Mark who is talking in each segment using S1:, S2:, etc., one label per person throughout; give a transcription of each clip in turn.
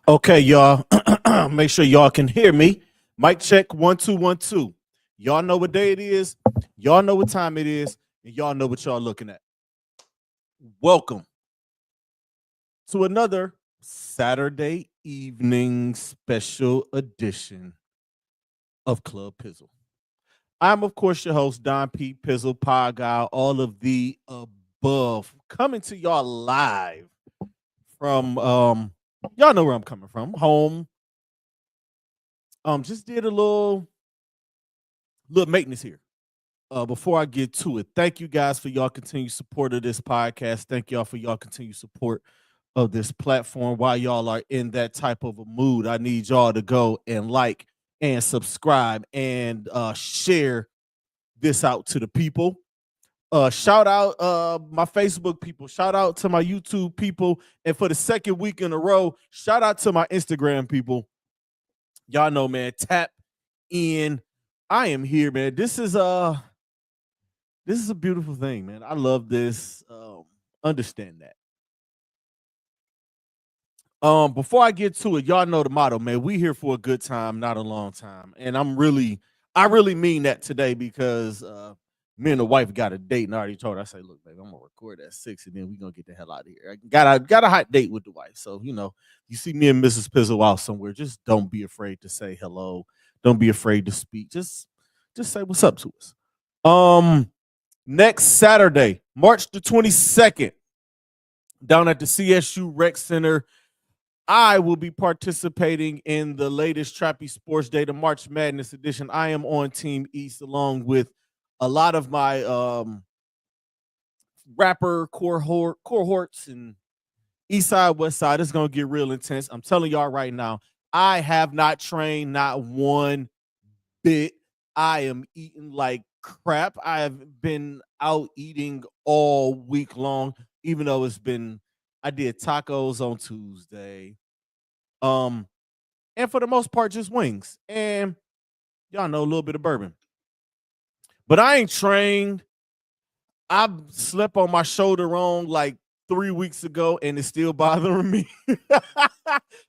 S1: Okay, y'all. Make sure y'all can hear me. Mic check 1 2 1 2. Y'all know what day it is. Y'all know what time it is, and y'all know what y'all looking at. Welcome to another Saturday evening special edition of Club Pizzle. I'm, of course, your host, Don P. Pizzle, Pod Guy, all of the above, coming to y'all live from y'all know where I'm coming from, home. Just did a little maintenance here. Before I get to it, thank you guys for y'all continued support of this podcast. Thank y'all for y'all continued support of this platform. While y'all are in that type of a mood, I need y'all to go and like and subscribe and share this out to the people. Shout out my Facebook people. Shout out to my YouTube people. And for the second week in a row, shout out to my Instagram people. Y'all know, man, tap in. I am here, man. This is a beautiful thing, man. I love this. Understand that. Before I get to it, y'all know the motto, man. We here for a good time, not a long time. And I really mean that today because me and the wife got a date, and I already told her. I say, look, baby, I'm gonna record at 6, and then we gonna get the hell out of here. I got a hot date with the wife, so you see me and Mrs. Pizzle out somewhere. Just don't be afraid to say hello. Don't be afraid to speak. Just say what's up to us. Um, Next Saturday, March the 22nd, down at the CSU Rec Center, I will be participating in the latest Trappy Sports Day, the March Madness edition. I am on Team East along with a lot of my rapper cohorts and East Side, West Side. It's going to get real intense. I'm telling y'all right now, I have not trained not one bit. I am eating like crap. I have been out eating all week long, even though I did tacos on Tuesday. Um, and for the most part, just wings. And y'all know a little bit of bourbon. But I ain't trained. I slept on my shoulder wrong like 3 weeks ago, and it's still bothering me.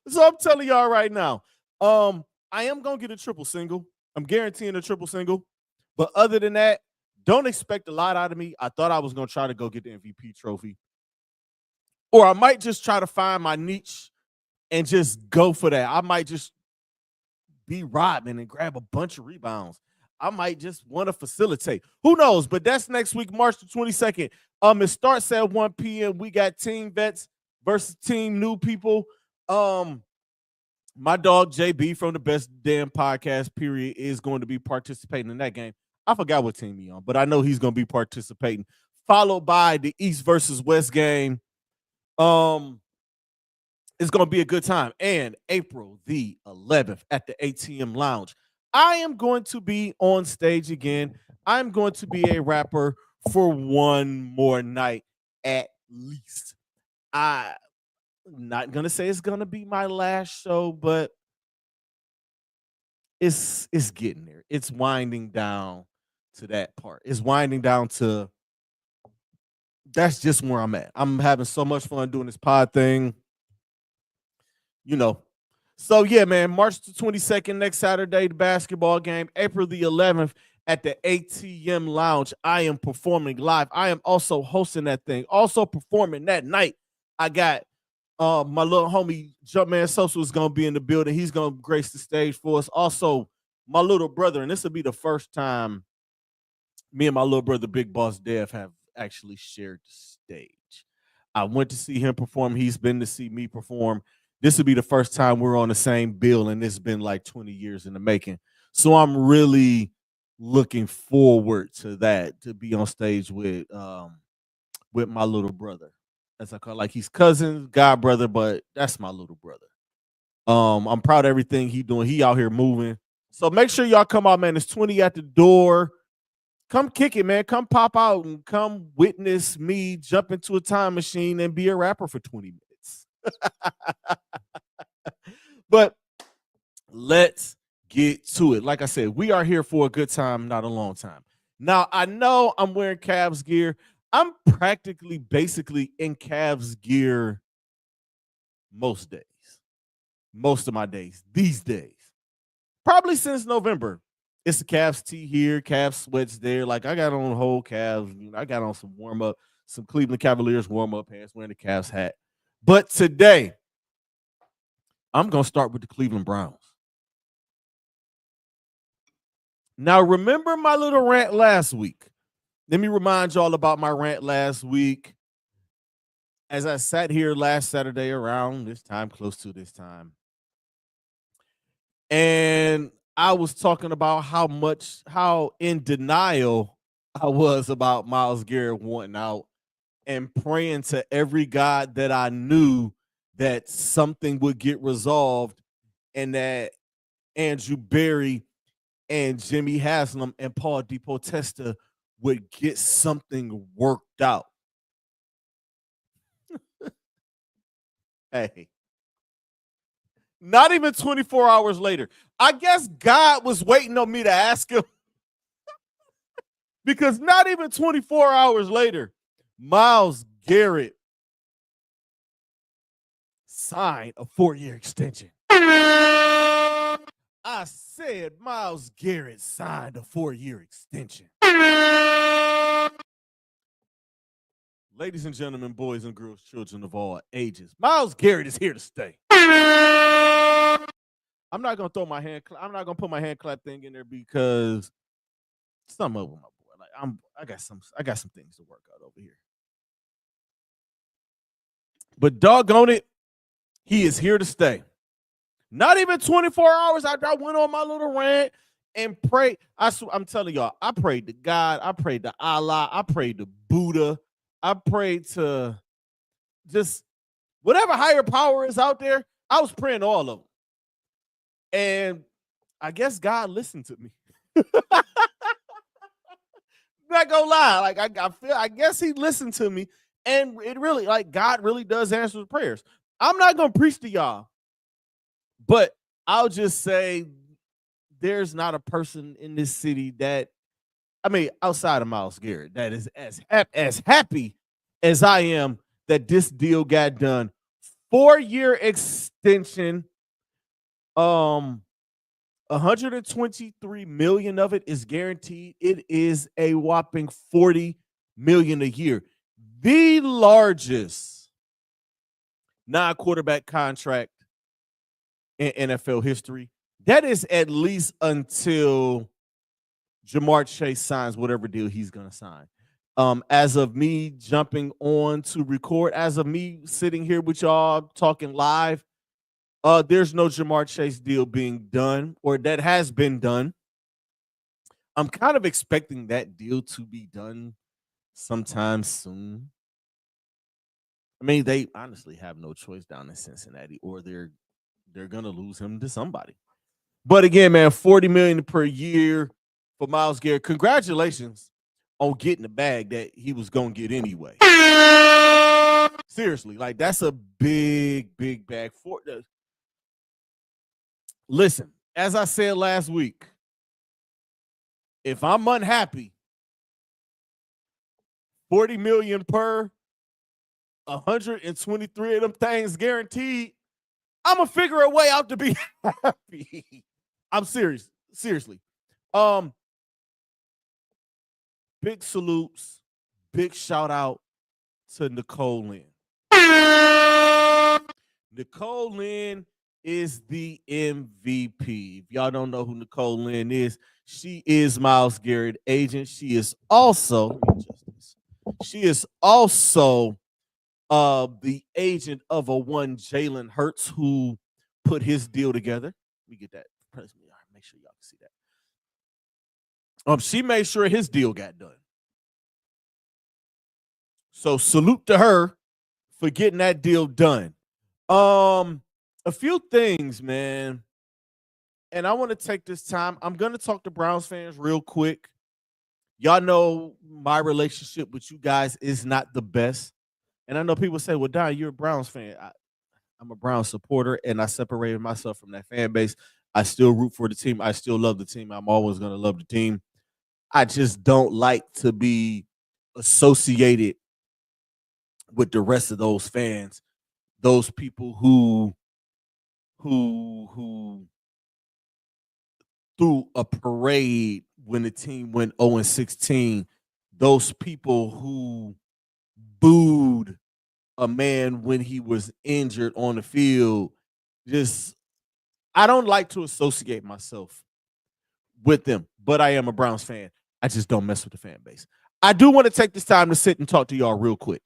S1: So I'm telling y'all right now, I am gonna get a triple single. I'm guaranteeing a triple single. But other than that, don't expect a lot out of me. I thought I was gonna try to go get the MVP trophy, or I might just try to find my niche and just go for that. I might just be Rodman and grab a bunch of rebounds. I might just want to facilitate. Who knows? But that's next week, March the 22nd. It starts at 1 p.m. We got Team Vets versus Team New People. My dog JB from the Best Damn Podcast period is going to be participating in that game. I forgot what team he's on, but I know he's going to be participating. Followed by the East versus West game. It's going to be a good time. And April the 11th at the ATM Lounge, I am going to be on stage again. I'm going to be a rapper for one more night at least. I'm not going to say it's going to be my last show, but it's getting there. It's winding down to that part. It's winding down to that's just where I'm at. I'm having so much fun doing this pod thing. You know. So yeah, man, March the 22nd, next Saturday, the basketball game, April the 11th at the ATM Lounge. I am performing live. I am also hosting that thing. Also performing that night. I got my little homie Jumpman Sosa is gonna be in the building. He's gonna grace the stage for us. Also, my little brother, and this will be the first time me and my little brother Big Boss Dev have actually shared the stage. I went to see him perform. He's been to see me perform. This will be the first time we're on the same bill, and it's been like 20 years in the making. So I'm really looking forward to that, to be on stage with my little brother. As I call like he's cousin, god brother, but that's my little brother. I'm proud of everything he doing. He out here moving. So make sure y'all come out, man. It's 20 at the door. Come kick it, man. Come pop out and come witness me jump into a time machine and be a rapper for 20 minutes. But let's get to it. Like I said, we are here for a good time, not a long time. Now, I know I'm wearing Cavs gear. I'm practically basically in Cavs gear most days. most of my days these days. Probably since November. It's the Cavs tee here, Cavs sweats there. Like I got on the whole Cavs. I got on some warm up, some Cleveland Cavaliers warm up pants, wearing the Cavs hat. But today, I'm gonna start with the Cleveland Browns. Now, remember my little rant last week. Let me remind y'all about my rant last week. As I sat here last Saturday around this time, close to this time, and I was talking about how in denial I was about Myles Garrett wanting out and praying to every God that I knew that something would get resolved and that Andrew Berry and Jimmy Haslam and Paul DePotesta would get something worked out. Hey, not even 24 hours later. I guess God was waiting on me to ask him because not even 24 hours later, Myles Garrett signed a 4-year extension. I said Myles Garrett signed a 4-year extension. Ladies and gentlemen, boys and girls, children of all ages, Myles Garrett is here to stay. I'm not gonna throw my hand. I'm not gonna put my hand clap thing in there because something up with my boy. Like I got some things to work out over here. But doggone it, he is here to stay. Not even 24 hours after I went on my little rant and prayed. I'm telling y'all, I prayed to God, I prayed to Allah, I prayed to Buddha, I prayed to just whatever higher power is out there. I was praying to all of them. And I guess God listened to me. Not gonna lie, like I guess he listened to me, and it really, like, God really does answer prayers. I'm not gonna preach to y'all, but I'll just say there's not a person in this city that, I mean, outside of Myles Garrett, that is as happy as I am that this deal got done. 4-year extension. 123 million of it is guaranteed. It is a whopping 40 million a year. The largest non-quarterback contract in NFL history. That is at least until Jamar Chase signs whatever deal he's going to sign. As of me jumping on to record, as of me sitting here with y'all talking live, there's no Jamar Chase deal being done, or that has been done. I'm kind of expecting that deal to be done sometime soon. I mean, they honestly have no choice down in Cincinnati, or they're gonna lose him to somebody. But again, man, 40 million per year for Myles Garrett. Congratulations on getting the bag that he was gonna get anyway. Seriously, like that's a big bag for the. Listen, as I said last week, if I'm unhappy, 40 million per, 123 of them things guaranteed, I'm gonna figure a way out to be happy. I'm serious. Seriously. Big salutes, big shout out to Nicole Lynn. Nicole Lynn is the MVP. If y'all don't know who Nicole Lynn is, she is Myles Garrett agent. She is also the agent of a one Jalen Hurts who put his deal together. Let me get that. Make sure y'all can see that. She made sure his deal got done. So salute to her for getting that deal done. A few things, man. And I want to take this time. I'm going to talk to Browns fans real quick. Y'all know my relationship with you guys is not the best. And I know people say, well, Don, you're a Browns fan. I'm a Browns supporter, and I separated myself from that fan base. I still root for the team. I still love the team. I'm always going to love the team. I just don't like to be associated with the rest of those fans, those people who who threw a parade when the team went 0-16. Those people who booed a man when he was injured on the field. Just I don't like to associate myself with them, but I am a Browns fan. I just don't mess with the fan base. I do want to take this time to sit and talk to y'all real quick.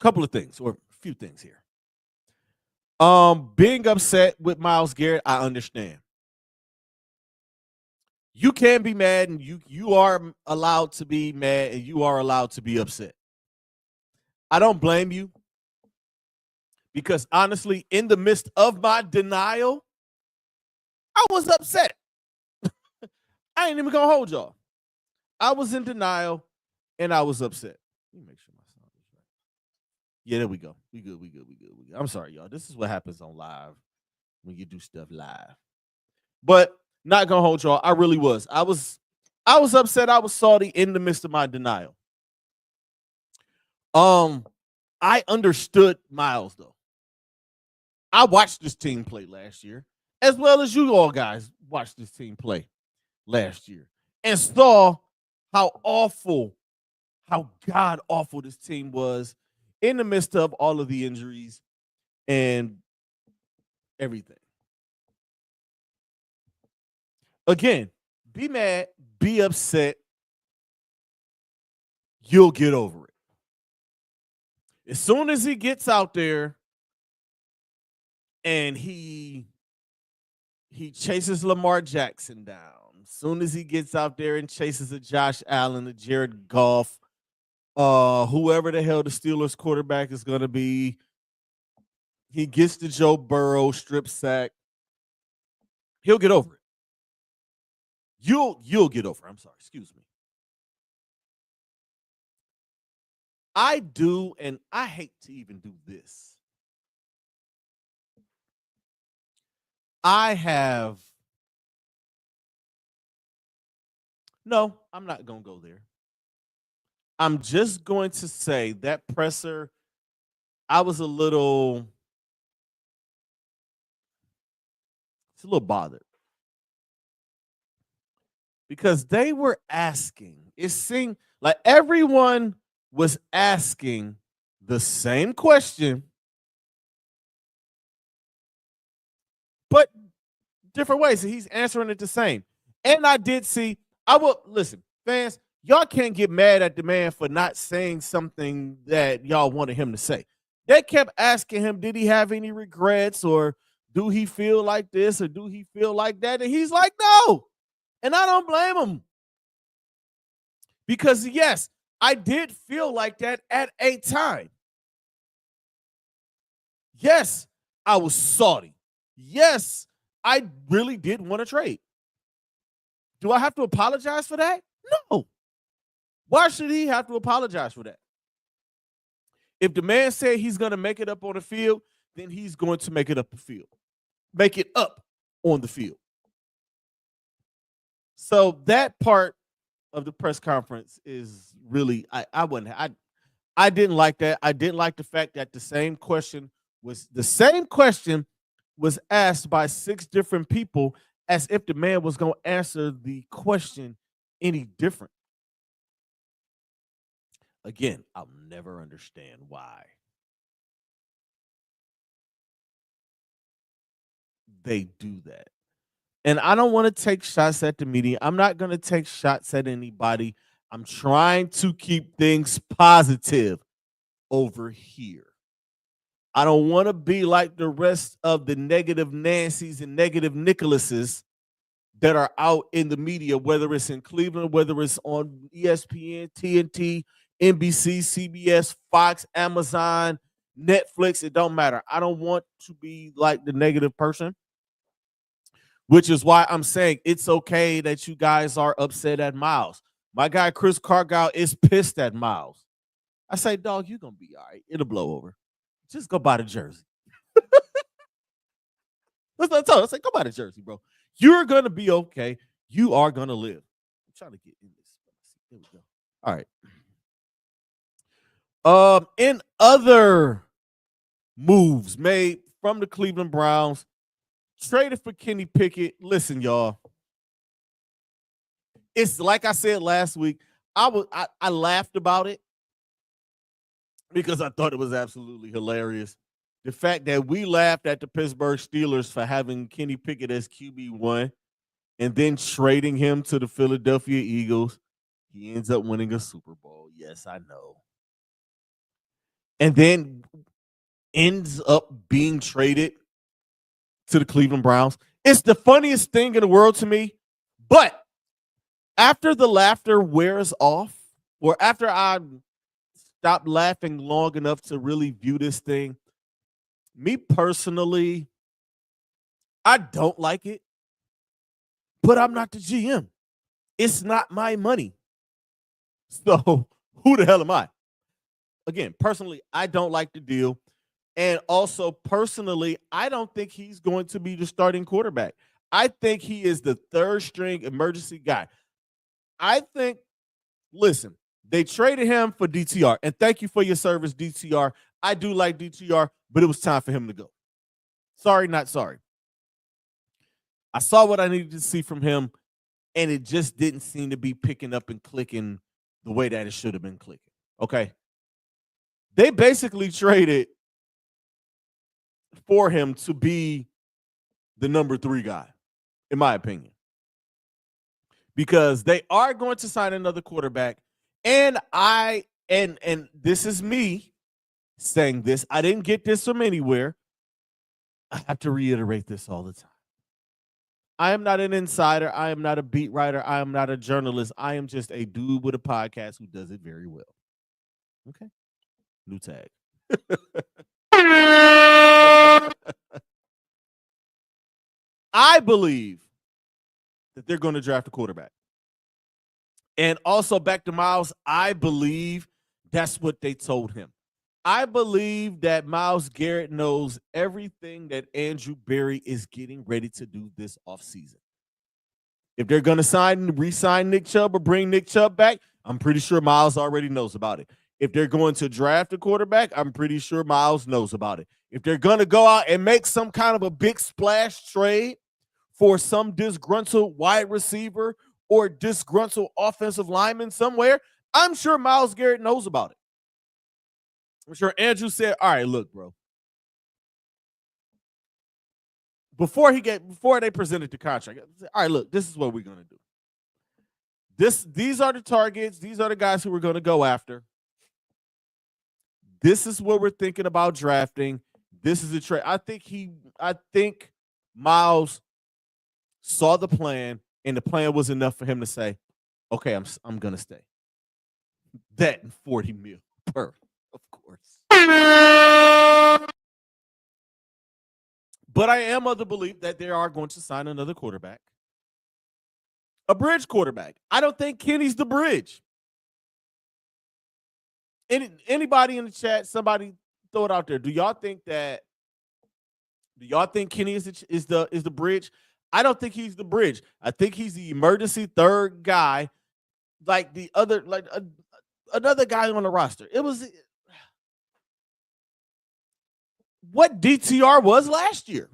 S1: Couple of things or a few things here. Being upset with Myles Garrett, I understand. You can be mad and you are allowed to be mad and you are allowed to be upset. I don't blame you because honestly, in the midst of my denial, I was upset. I ain't even gonna hold y'all. I was in denial and I was upset. Let me make sure my sound is right. Yeah, there we go. We good. I'm sorry, y'all. This is what happens on live when you do stuff live. But not gonna hold y'all. I really was. I was upset. I was salty in the midst of my denial. I understood Myles though. I watched this team play last year, as well as you all guys watched this team play last year, and saw how awful, how god awful this team was in the midst of all of the injuries and everything. Again, be mad, be upset. You'll get over it. As soon as he gets out there and he chases Lamar Jackson down, as soon as he gets out there and chases a Josh Allen, a Jared Goff, whoever the hell the Steelers quarterback is going to be, he gets the Joe Burrow strip sack. He'll get over it. You'll get over it. I'm sorry. Excuse me. I do, and I hate to even do this. No, I'm not going to go there. I'm just going to say that presser, I was a little bothered because they were asking. It seemed like everyone was asking the same question, but different ways. And he's answering it the same. And I did see, I will listen, fans, y'all can't get mad at the man for not saying something that y'all wanted him to say. They kept asking him, did he have any regrets or do he feel like this or do he feel like that? And he's like, no. And I don't blame him. Because, yes, I did feel like that at a time. Yes, I was salty. Yes, I really did want to trade. Do I have to apologize for that? No. Why should he have to apologize for that? If the man said he's going to make it up on the field, then he's going to make it up the field. Make it up on the field. So that part of the press conference is really I didn't like that. I didn't like the fact that the same question was asked by 6 different people as if the man was going to answer the question any different. Again, I'll never understand why they do that. And I don't want to take shots at the media. I'm not going to take shots at anybody. I'm trying to keep things positive over here. I don't want to be like the rest of the negative Nancys and negative Nicholases that are out in the media, whether it's in Cleveland, whether it's on ESPN, TNT, NBC, CBS, Fox, Amazon, Netflix. It don't matter. I don't want to be like the negative person, which is why I'm saying it's okay that you guys are upset at Myles. My guy, Chris Cargile, is pissed at Myles. I say, dog, you're going to be all right. It'll blow over. Just go buy the jersey. That's what I told him. I said, go buy the jersey, bro. You're going to be okay. You are going to live. I'm trying to get in this. There we go. All right. In other moves made from the Cleveland Browns, traded for Kenny Pickett. Listen, y'all, it's like I said last week. I laughed about it because I thought it was absolutely hilarious. The fact that we laughed at the Pittsburgh Steelers for having Kenny Pickett as QB1 and then trading him to the Philadelphia Eagles. He ends up winning a Super Bowl. Yes, I know. And then ends up being traded to the Cleveland Browns. It's the funniest thing in the world to me. But after the laughter wears off, or after I stop laughing long enough to really view this thing, me personally, I don't like it, but I'm not the GM. It's not my money. So who the hell am I? Again, personally, I don't like the deal. And also, personally, I don't think he's going to be the starting quarterback. I think he is the third string emergency guy. I think, listen, they traded him for DTR. And thank you for your service, DTR. I do like DTR, but it was time for him to go. Sorry, not sorry. I saw what I needed to see from him, and it just didn't seem to be picking up and clicking the way that it should have been clicking. Okay. They basically traded for him to be the number 3 guy, in my opinion, because they are going to sign another quarterback. And and this is me saying this. I didn't get this from anywhere. I have to reiterate this all the time. I am not an insider. I am not a beat writer. I am not a journalist. I am just a dude with a podcast who does it very well. Okay. New tag. I believe that they're going to draft a quarterback. And also back to Miles, I believe that's what they told him. I believe that Myles Garrett knows everything that Andrew Berry is getting ready to do this offseason. If they're going to re-sign Nick Chubb or bring Nick Chubb back, I'm pretty sure Myles already knows about it. If they're going to draft a quarterback, I'm pretty sure Myles knows about it. If they're going to go out and make some kind of a big splash trade for some disgruntled wide receiver or disgruntled offensive lineman somewhere, I'm sure Myles Garrett knows about it. I'm sure Andrew said, all right, look, bro. Before they presented the contract, all right, look, this is what we're gonna do. These are the targets, these are the guys who we're gonna go after. This is what we're thinking about drafting. This is a trade. I think Myles saw the plan, and the plan was enough for him to say, okay, I'm gonna stay. That and 40 mil per, of course. But I am of the belief that they are going to sign another quarterback. A bridge quarterback. I don't think Kenny's the bridge. Anybody in the chat, somebody throw it out there. Do y'all think Kenny is the bridge? I don't think he's the bridge. I think he's the emergency third guy, like the other, another guy on the roster. It was what DTR was last year.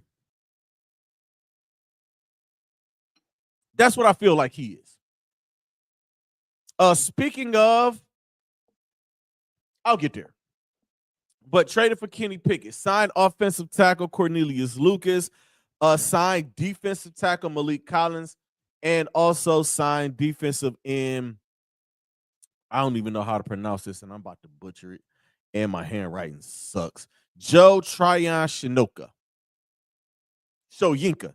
S1: That's what I feel like he is. Speaking of, I'll get there. But traded for Kenny Pickett, signed offensive tackle Cornelius Lucas, signed defensive tackle Malik Collins, and also signed defensive end. I don't even know how to pronounce this, and I'm about to butcher it. And my handwriting sucks. Joe Tryon Shinoka. Shoyinka.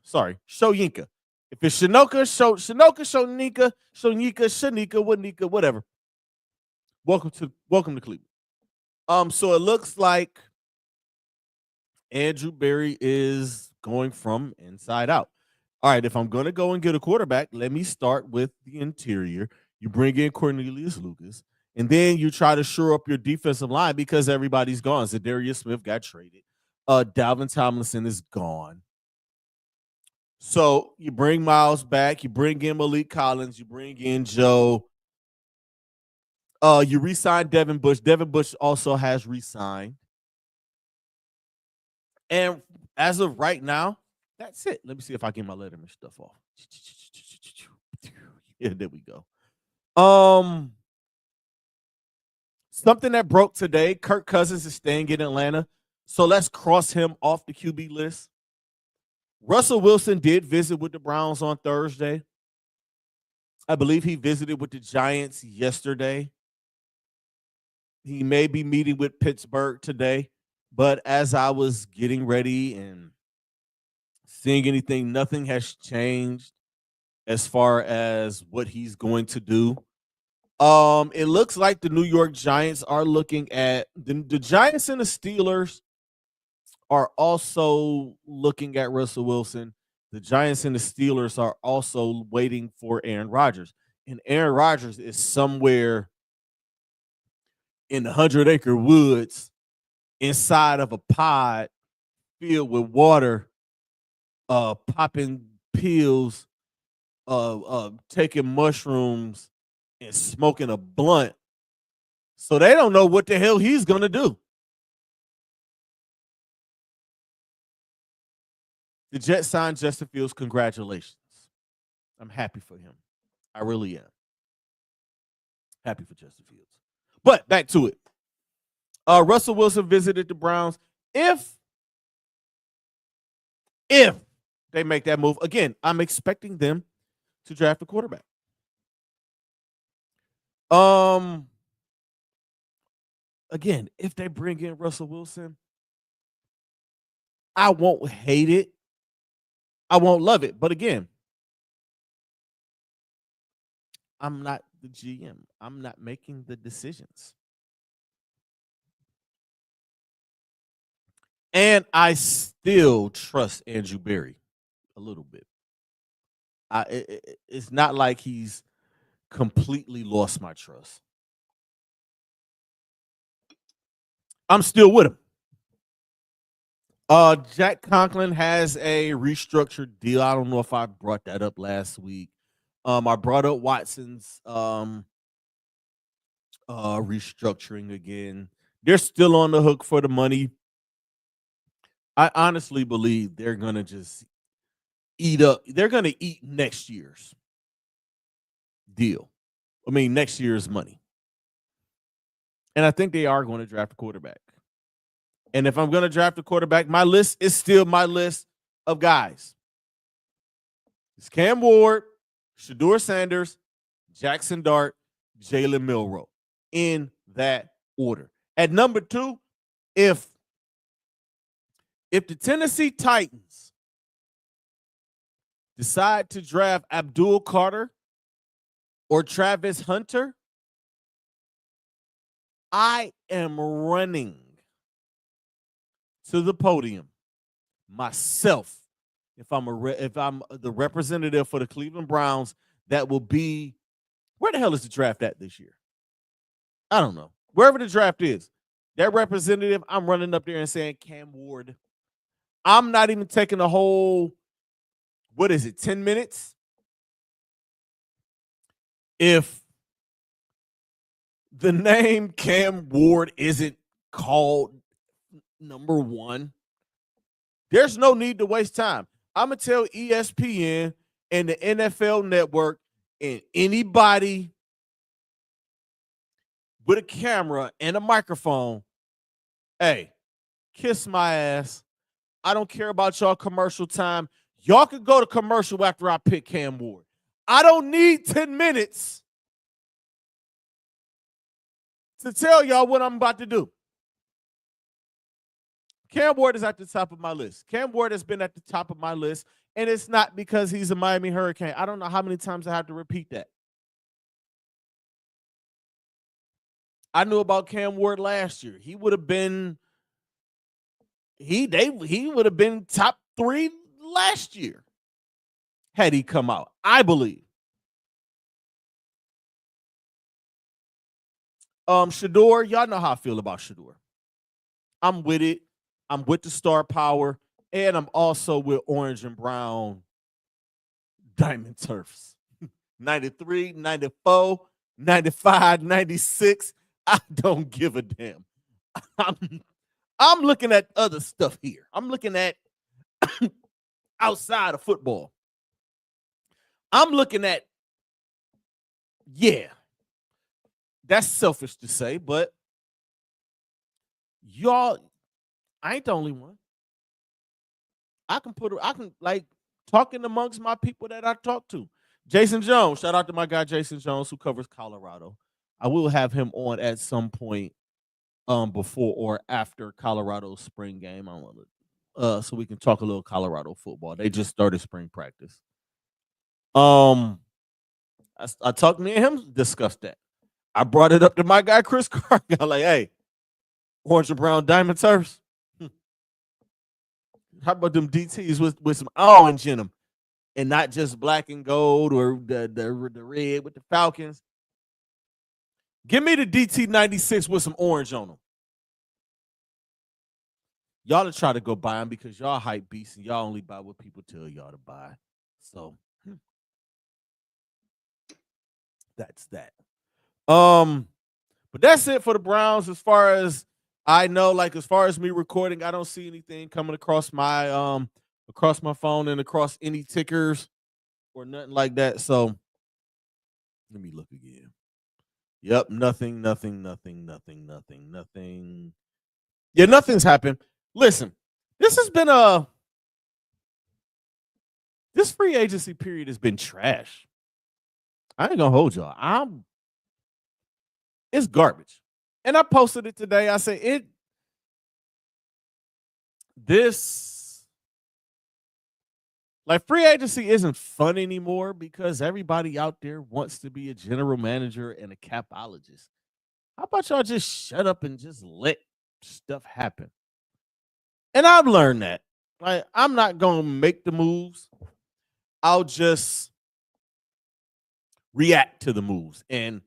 S1: If it's Shinoka, Shonika, Shanika, Wanika, whatever. Welcome to Cleveland. So it looks like Andrew Berry is going from inside out. All right, if I'm going to go and get a quarterback, let me start with the interior. You bring in Cornelius Lucas, and then you try to shore up your defensive line because everybody's gone. Zadarius Smith got traded. Dalvin Tomlinson is gone. So you bring Myles back. You bring in Malik Collins. You bring in Joe. You re-signed Devin Bush. Devin Bush also has re-signed. And as of right now, that's it. Let me see if I get my Letterman stuff off. Yeah, there we go. Something that broke today. Kirk Cousins is staying in Atlanta, so let's cross him off the QB list. Russell Wilson did visit with the Browns on Thursday. I believe he visited with the Giants yesterday. He may be meeting with Pittsburgh today, but as I was getting ready and seeing anything, nothing has changed as far as what he's going to do. It looks like the New York Giants are looking at the Giants and the Steelers are also looking at Russell Wilson. The Giants and the Steelers are also waiting for Aaron Rodgers. And Aaron Rodgers is somewhere in the 100-acre woods inside of a pod filled with water, popping pills, taking mushrooms, and smoking a blunt. So they don't know what the hell he's going to do. The Jets signed Justin Fields. Congratulations. I'm happy for him. I really am. Happy for Justin Fields. But back to it. Russell Wilson visited the Browns. If they make that move, again, I'm expecting them to draft a quarterback. Again, if they bring in Russell Wilson, I won't hate it. I won't love it. But again, I'm not the GM. I'm not making the decisions. And I still trust Andrew Berry a little bit. It's not like he's completely lost my trust. I'm still with him. Jack Conklin has a restructured deal. I don't know if I brought that up last week. I brought up Watson's restructuring again. They're still on the hook for the money. I honestly believe they're gonna just eat up. They're gonna eat next year's deal. I mean, next year's money. And I think they are going to draft a quarterback. And if I'm going to draft a quarterback, my list is still my list of guys. It's Cam Ward, Shedeur Sanders, Jackson Dart, Jalen Milroe, in that order. At number 2, if the Tennessee Titans decide to draft Abdul Carter or Travis Hunter, I am running to the podium myself. If I'm the representative for the Cleveland Browns, that will be, where the hell is the draft at this year? I don't know. Wherever the draft is, that representative, I'm running up there and saying Cam Ward. I'm not even taking the whole, 10 minutes? If the name Cam Ward isn't called number 1, there's no need to waste time. I'm going to tell ESPN and the NFL Network and anybody with a camera and a microphone, hey, kiss my ass. I don't care about y'all commercial time. Y'all can go to commercial after I pick Cam Ward. I don't need 10 minutes to tell y'all what I'm about to do. Cam Ward is at the top of my list. Cam Ward has been at the top of my list, and it's not because he's a Miami Hurricane. I don't know how many times I have to repeat that. I knew about Cam Ward last year. He would have been he would have been top 3 last year had he come out, I believe. Shedeur, y'all know how I feel about Shedeur. I'm with it. I'm with the star power, and I'm also with orange and brown diamond turfs. 93, 94, 95, 96. I don't give a damn. I'm looking at other stuff here. I'm looking at outside of football. I'm looking at, yeah, that's selfish to say, but y'all, I ain't the only one. I can like talking amongst my people that I talk to. Jason Jones, shout out to my guy Jason Jones who covers Colorado. I will have him on at some point before or after Colorado's spring game. I want to so we can talk a little Colorado football. They just started spring practice. I talked me and him discussed that. I brought it up to my guy Chris Cargill. Like, hey, orange and brown diamond turfs. How about them DTs with some orange in them, and not just black and gold or the red with the Falcons? Give me the DT 96 with some orange on them. Y'all to try to go buy them because y'all hype beasts and y'all only buy what people tell y'all to buy. So that's that. But that's it for the Browns. As far as I know, like as far as me recording, I don't see anything coming across my phone and across any tickers or nothing like that. So let me look again. Yep, nothing. Yeah, nothing's happened. Listen, this has been this free agency period has been trash. I ain't gonna hold y'all. It's garbage. And I posted it today. I said this like free agency isn't fun anymore because everybody out there wants to be a general manager and a capologist. How about y'all just shut up and just let stuff happen? And I've learned that. Like, I'm not gonna make the moves. I'll just react to the moves and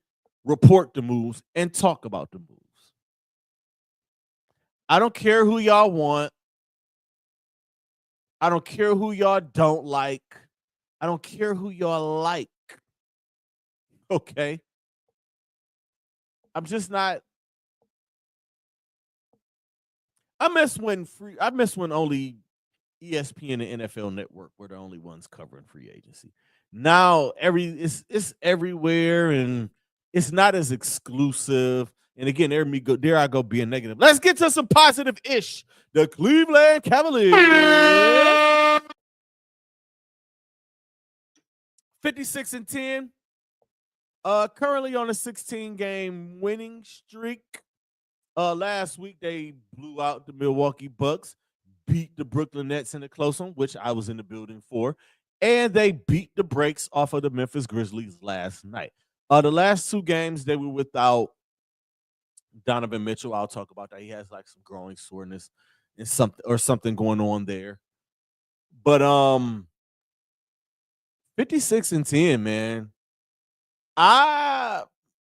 S1: report the moves and talk about the moves. I don't care who y'all want. I don't care who y'all don't like. I don't care who y'all like. Okay. I'm just not. I miss when only ESPN and NFL Network were the only ones covering free agency. Now it's everywhere and it's not as exclusive. And again, there I go being negative. Let's get to some positive ish. The Cleveland Cavaliers 56-10. Currently on a 16-game winning streak. Last week they blew out the Milwaukee Bucks, beat the Brooklyn Nets in a close one, which I was in the building for, and they beat the brakes off of the Memphis Grizzlies last night. The last two games they were without Donovan Mitchell. I'll talk about that. He has like some growing soreness and something going on there. But 56-10, man. I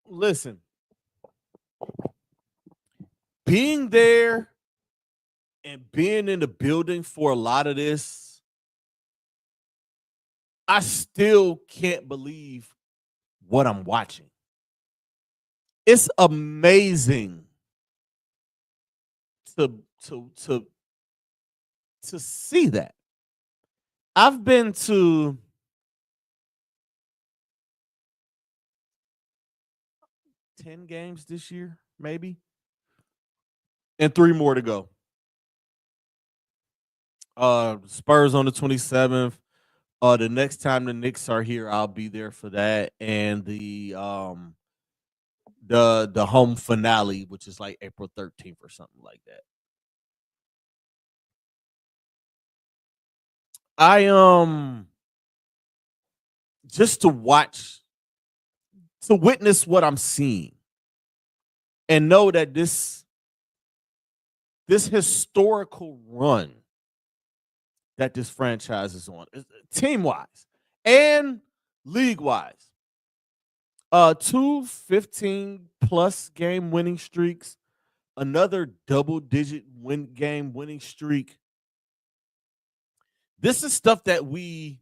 S1: listen. Being there and being in the building for a lot of this, I still can't believe what I'm watching. It's amazing to see that. I've been to 10 games this year, maybe, and 3 more to go. Spurs on the 27th. The next time the Knicks are here, I'll be there for that, and the home finale, which is like April 13th or something like that. I just to witness what I'm seeing and know that this historical run that this franchise is on, team wise and league wise, 2 15+ game winning streaks, another double-digit game winning streak. This is stuff that we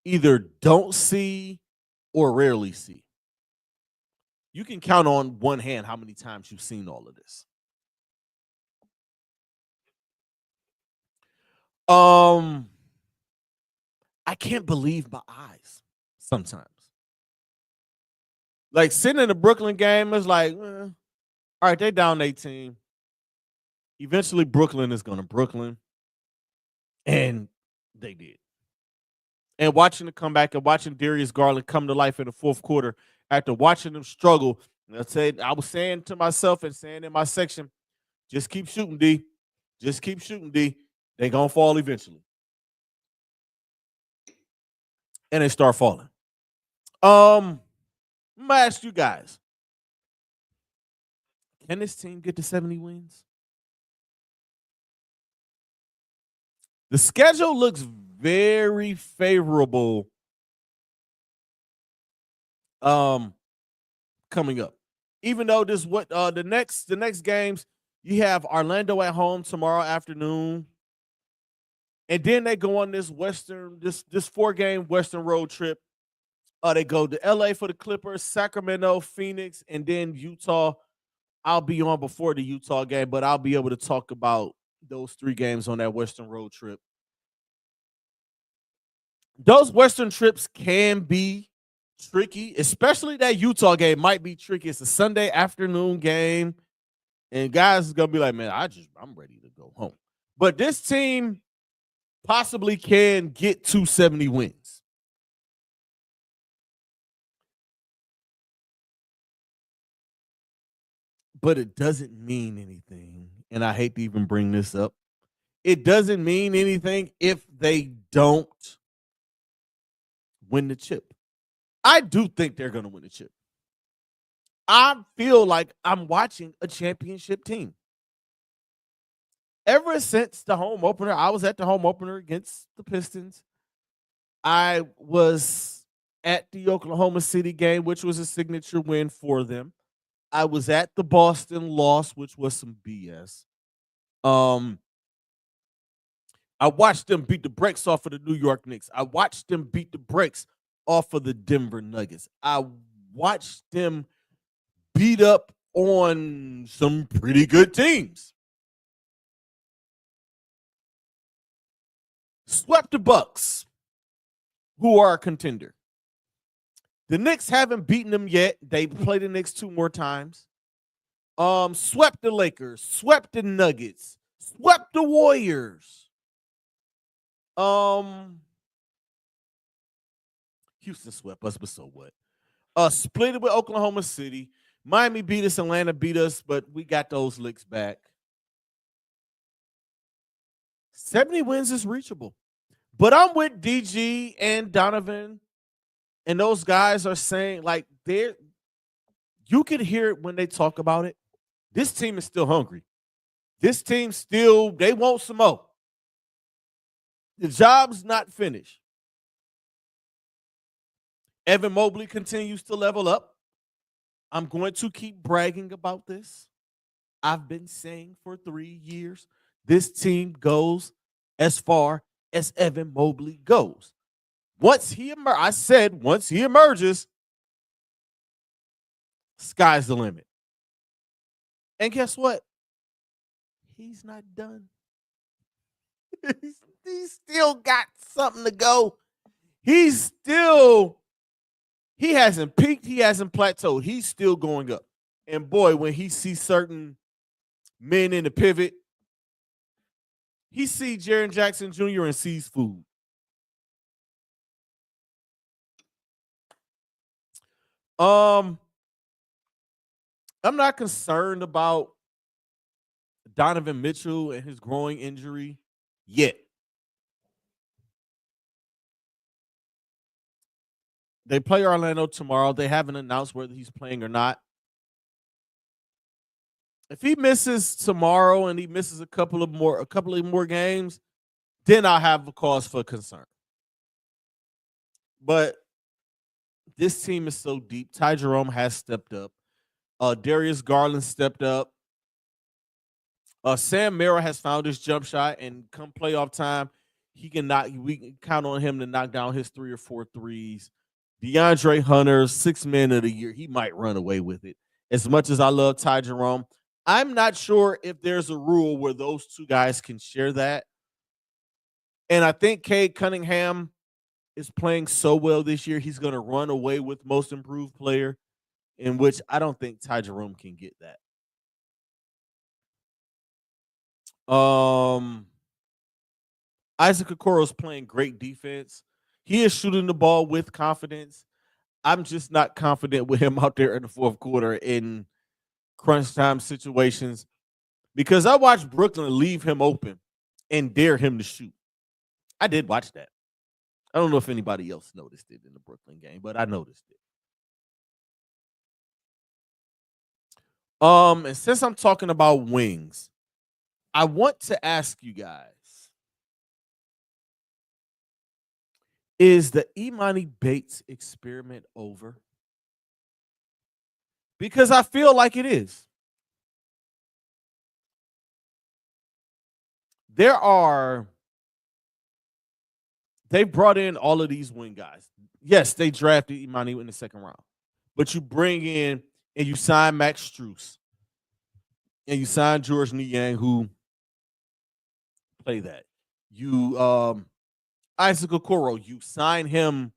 S1: either don't see or rarely see. You can count on one hand how many times you've seen all of this. Um, I can't believe my eyes sometimes. Like sitting in the Brooklyn game is like, all right, they down 18. Eventually, Brooklyn is going to Brooklyn, and they did. And watching the comeback and watching Darius Garland come to life in the fourth quarter after watching them struggle, I was saying to myself and saying in my section, just keep shooting, D. Just keep shooting, D. They gonna fall eventually, and they start falling. I'm gonna ask you guys: can this team get to 70 wins? The schedule looks very favorable. Um, coming up, even though this what the next games you have Orlando at home tomorrow afternoon, and then they go on this 4-game Western road trip. They go to LA for the Clippers, Sacramento, Phoenix, and then Utah. I'll be on before the Utah game, but I'll be able to talk about those 3 games on that Western road trip. Those Western trips can be tricky, especially that Utah game might be tricky. It's a Sunday afternoon game, and guys is gonna be like, man, I'm ready to go home. But this team possibly can get to 70 wins. But it doesn't mean anything. And I hate to even bring this up. It doesn't mean anything if they don't win the chip. I do think they're going to win the chip. I feel like I'm watching a championship team. Ever since the home opener, I was at the home opener against the Pistons. I was at the Oklahoma City game, which was a signature win for them. I was at the Boston loss, which was some BS. I watched them beat the brakes off of the New York Knicks. I watched them beat the brakes off of the Denver Nuggets. I watched them beat up on some pretty good teams. Swept the Bucks, who are a contender. The Knicks haven't beaten them yet. They played the Knicks 2 more times. Swept the Lakers, swept the Nuggets, swept the Warriors. Houston swept us, but so what? Split it with Oklahoma City. Miami beat us, Atlanta beat us, but we got those licks back. 70 wins is reachable. But I'm with DG and Donovan, and those guys are saying, like, you can hear it when they talk about it. This team is still hungry. This team they want some more. The job's not finished. Evan Mobley continues to level up. I'm going to keep bragging about this. I've been saying for 3 years, this team goes as far as Evan Mobley goes. Once he emerges, sky's the limit. And guess what? He's not done. He's still got something to go. He hasn't peaked. He hasn't plateaued. He's still going up. And boy, when he sees certain men in the pivot, he sees Jaren Jackson Jr. and sees food. I'm not concerned about Donovan Mitchell and his growing injury yet. They play Orlando tomorrow. They haven't announced whether he's playing or not. If he misses tomorrow and he misses a couple of more games, then I'll have a cause for concern. But this team is so deep. Ty Jerome has stepped up. Darius Garland stepped up. Sam Merrill has found his jump shot, and come playoff time, we can count on him to knock down his 3 or 4 threes. DeAndre Hunter, 6th man of the year, he might run away with it. As much as I love Ty Jerome, I'm not sure if there's a rule where those 2 guys can share that. And I think Cade Cunningham is playing so well this year, he's going to run away with most improved player, in which I don't think Ty Jerome can get that. Isaac Okoro's playing great defense. He is shooting the ball with confidence. I'm just not confident with him out there in the fourth quarter in crunch time situations because I watched Brooklyn leave him open and dare him to shoot. I did watch that. I don't know if anybody else noticed it in the Brooklyn game, but I noticed it. And since I'm talking about wings, I want to ask you guys, is the Imani Bates experiment over? Because I feel like it is. They brought in all of these wing guys. Yes, they drafted Imani in the second round, but you bring in and you sign Max Strus and you sign George Niang, who play that. You Isaac Okoro, you sign him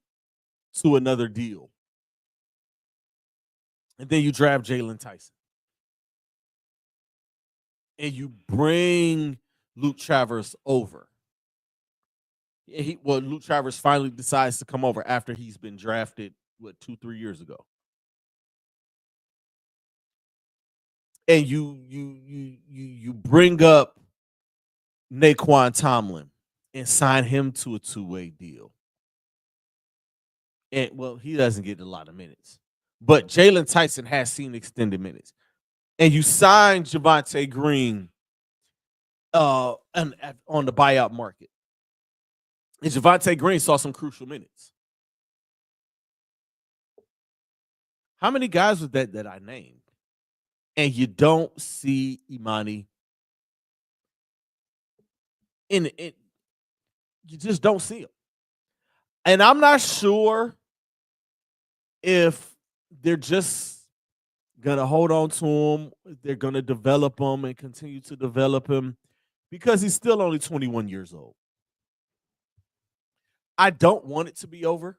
S1: to another deal. And then you draft Jalen Tyson. And you bring Luke Travers over. Luke Travers finally decides to come over after he's been drafted, 2-3 years ago. And you bring up Naquan Tomlin and sign him to a two-way deal. And he doesn't get a lot of minutes. But Jalen Tyson has seen extended minutes. And you sign Javonte Green on the buyout market. And Javonte Green saw some crucial minutes. How many guys was that I named? And you don't see Imani in it. You just don't see him. And I'm not sure if they're just going to hold on to him, they're going to develop him and continue to develop him because he's still only 21 years old. I don't want it to be over.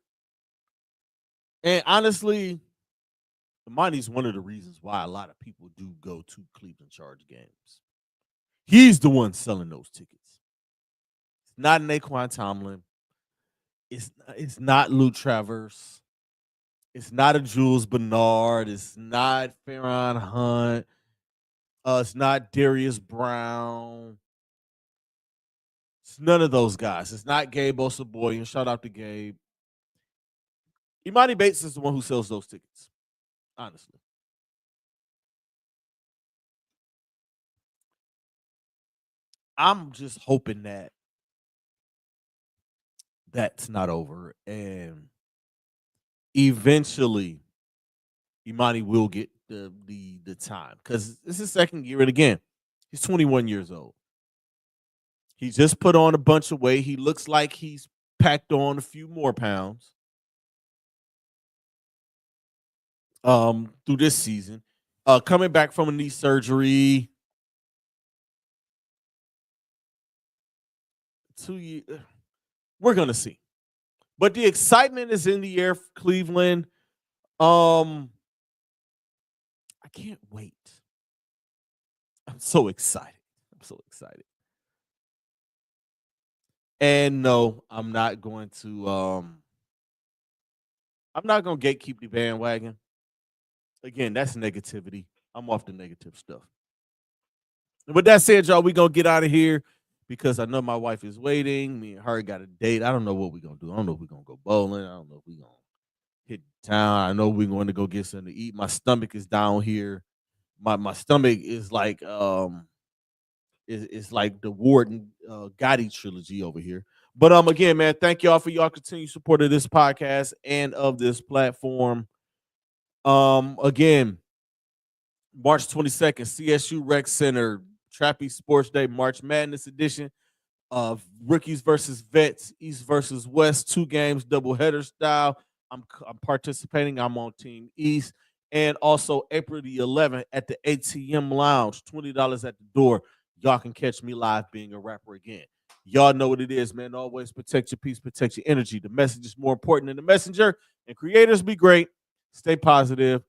S1: And honestly, Imani's one of the reasons why a lot of people do go to Cleveland Charge games. He's the one selling those tickets. It's not Naquan Tomlin. It's not Luke Travers. It's not a Jules Bernard. It's not Farron Hunt. It's not Darius Brown. It's none of those guys. It's not Gabe Osaboyan. Shout out to Gabe. Imani Bates is the one who sells those tickets, honestly. I'm just hoping that that's not over and eventually Imani will get the time because this is second year, and again, he's 21 years old. He just put on a bunch of weight. He looks like he's packed on a few more pounds through this season. Coming back from a knee surgery, 2 years. We're gonna see, but the excitement is in the air for Cleveland. I can't wait. I'm so excited. I'm so excited. And no, I'm not going to gatekeep the bandwagon. Again, that's negativity. I'm off the negative stuff. And with that said, y'all, we gonna get out of here because I know my wife is waiting. Me and her got a date. I don't know what we're gonna do. I don't know if we're gonna go bowling. I don't know if we're gonna hit town. I know we're going to go get something to eat. My stomach is down here. My stomach is like it's like the Warden Gotti trilogy over here. But again, man, thank y'all for y'all continued support of this podcast and of this platform. Again, March 22nd, CSU Rec Center, Trappy Sports Day, March Madness edition of Rookies versus Vets, East versus West, 2 games, doubleheader style. I'm participating. I'm on Team East. And also April the 11th at the ATM Lounge, $20 at the door. Y'all can catch me live being a rapper again. Y'all know what it is, man. Always protect your peace, protect your energy. The message is more important than the messenger. And creators, be great. Stay positive,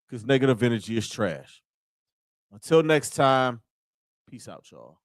S1: because negative energy is trash. Until next time, peace out, y'all.